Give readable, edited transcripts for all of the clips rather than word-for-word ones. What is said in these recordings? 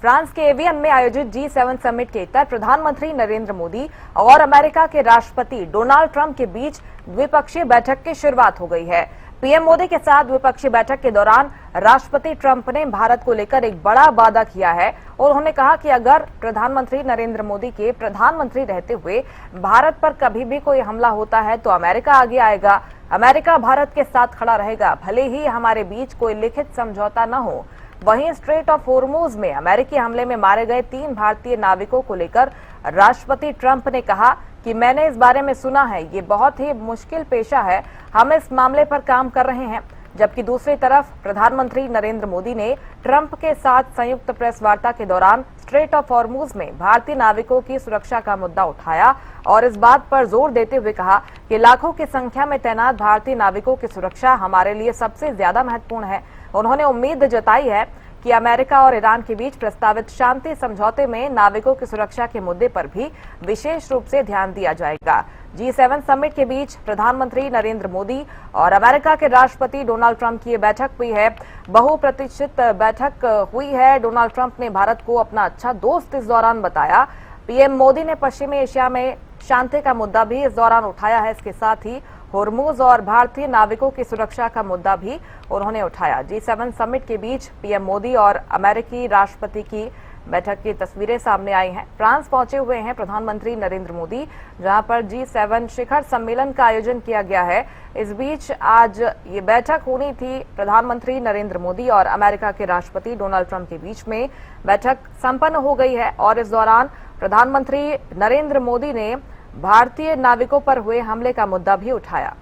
France के avian में आयोजित G7 समिट के तहत प्रधानमंत्री नरेंद्र मोदी और अमेरिका के राष्ट्रपति डोनाल्ड ट्रंप के बीच द्विपक्षीय बैठक की शुरुआत हो गई है। पीएम मोदी के साथ द्विपक्षीय बैठक के दौरान राष्ट्रपति ट्रंप ने भारत को लेकर एक बड़ा वादा किया है और उन्होंने कहा कि अगर प्रधानमंत्री नरेंद्र मोदी के प्रधानमंत्री रहते हुए भारत पर कभी भी कोई हमला होता है तो अमेरिका आगे आएगा। अमेरिका भारत के साथ खड़ा रहेगा, भले ही हमारे बीच कोई लिखित समझौता न हो। वहीं स्ट्रेट ऑफ होर्मुज में अमेरिकी हमले में मारे गए 3 भारतीय नाविकों को लेकर राष्ट्रपति ट्रंप ने कहा कि मैंने इस बारे में सुना है, ये बहुत ही मुश्किल पेशा है, हम इस मामले पर काम कर रहे हैं। जबकि दूसरी तरफ प्रधानमंत्री नरेंद्र मोदी ने ट्रंप के साथ संयुक्त प्रेस वार्ता के दौरान स्ट्रेट ऑफ होर्मुज में भारतीय नाविकों की सुरक्षा का मुद्दा उठाया और इस बात पर जोर देते हुए कहा कि लाखों की संख्या में तैनात भारतीय नाविकों की सुरक्षा हमारे लिए सबसे ज्यादा महत्वपूर्ण है। उन्होंने उम्मीद जताई है कि अमेरिका और ईरान के बीच प्रस्तावित शांति समझौते में नाविकों की सुरक्षा के मुद्दे पर भी विशेष रूप से ध्यान दिया जाएगा। G7 समिट के बीच प्रधानमंत्री नरेंद्र मोदी और अमेरिका के राष्ट्रपति डोनाल्ड ट्रंप की ये बैठक हुई है। बहुप्रतीक्षित बैठक हुई है। डोनाल्ड ट्रंप ने भारत को अपना अच्छा दोस्त इस दौरान बताया। पीएम मोदी ने पश्चिमी एशिया में शांति का मुद्दा भी इस दौरान उठाया है। इसके साथ ही होर्मुज और भारतीय नाविकों की सुरक्षा का मुद्दा भी उन्होंने उठाया। G7 समिट के बीच पीएम मोदी और अमेरिकी राष्ट्रपति की बैठक की तस्वीरें सामने आई हैं। फ्रांस पहुंचे हुए हैं प्रधानमंत्री नरेंद्र मोदी, जहां पर G7 शिखर सम्मेलन का आयोजन किया गया है। इस बीच आज ये बैठक होनी थी प्रधानमंत्री नरेंद्र मोदी और अमेरिका के राष्ट्रपति डोनाल्ड ट्रंप के बीच में। बैठक संपन्न हो गई है और इस दौरान प्रधानमंत्री नरेंद्र मोदी ने भारतीय नाविकों पर हुए हमले का मुद्दा भी उठाया।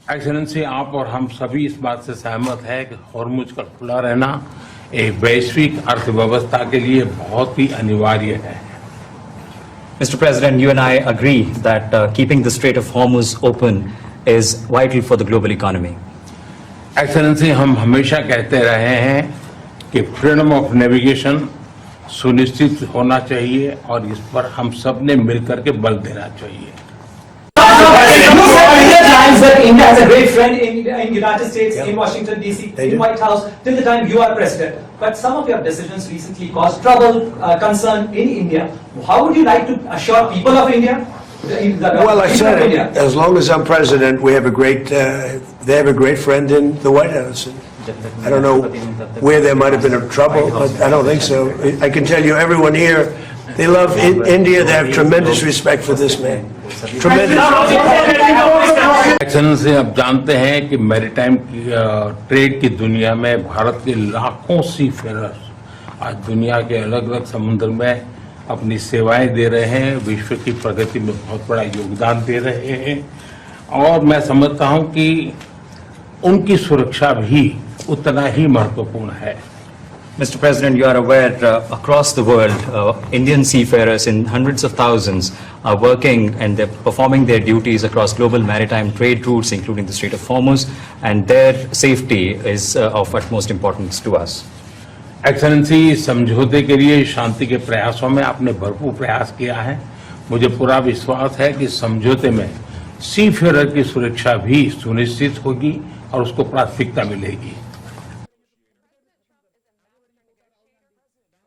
एक्सेलेंसी, आप और हम सभी इस बात से सहमत है कि होर्मुज का खुला रहना एक वैश्विक अर्थव्यवस्था के लिए बहुत ही अनिवार्य है। Mr. President, you and I agree that keeping the Strait of Hormuz open is vital for the global economy. Excellency, हम हमेशा कहते रहे हैं कि फ्रीडम ऑफ नेविगेशन सुनिश्चित होना चाहिए और इस पर हम सब ने मिलकर के बल देना चाहिए। That India has a great friend in United States, in Washington DC, in White House, till the time you are president. But some of your decisions recently caused trouble, concern in India. How would you like to assure people of India? Well, I said, as long as I'm president, we have a great, they have a great friend in the White House. I don't know where there might have been a trouble, but I don't think so. I can tell you, everyone here, they love India. They have tremendous respect for this man. Tremendous. Excellency, आप जानते हैं कि maritime trade की दुनिया में भारत के लाखों seafarers आज दुनिया के अलग अलग समुद्र में अपनी सेवाएं दे रहे हैं, विश्व की प्रगति में बहुत बड़ा योगदान दे रहे हैं और मैं समझता हूं कि उनकी सुरक्षा भी उतना ही महत्वपूर्ण है। Mr. President, you are aware across the world, Indian seafarers in hundreds of thousands are working and they're performing their duties across global maritime trade routes, including the Strait of Hormuz, and their safety is of utmost importance to us. Excellency, समझौते के लिए शांति के प्रयासों में आपने भरपूर प्रयास किया है। मुझे पूरा विश्वास है कि समझौते में सीफेरर की सुरक्षा भी सुनिश्चित होगी और उसको प्राथमिकता मिलेगी।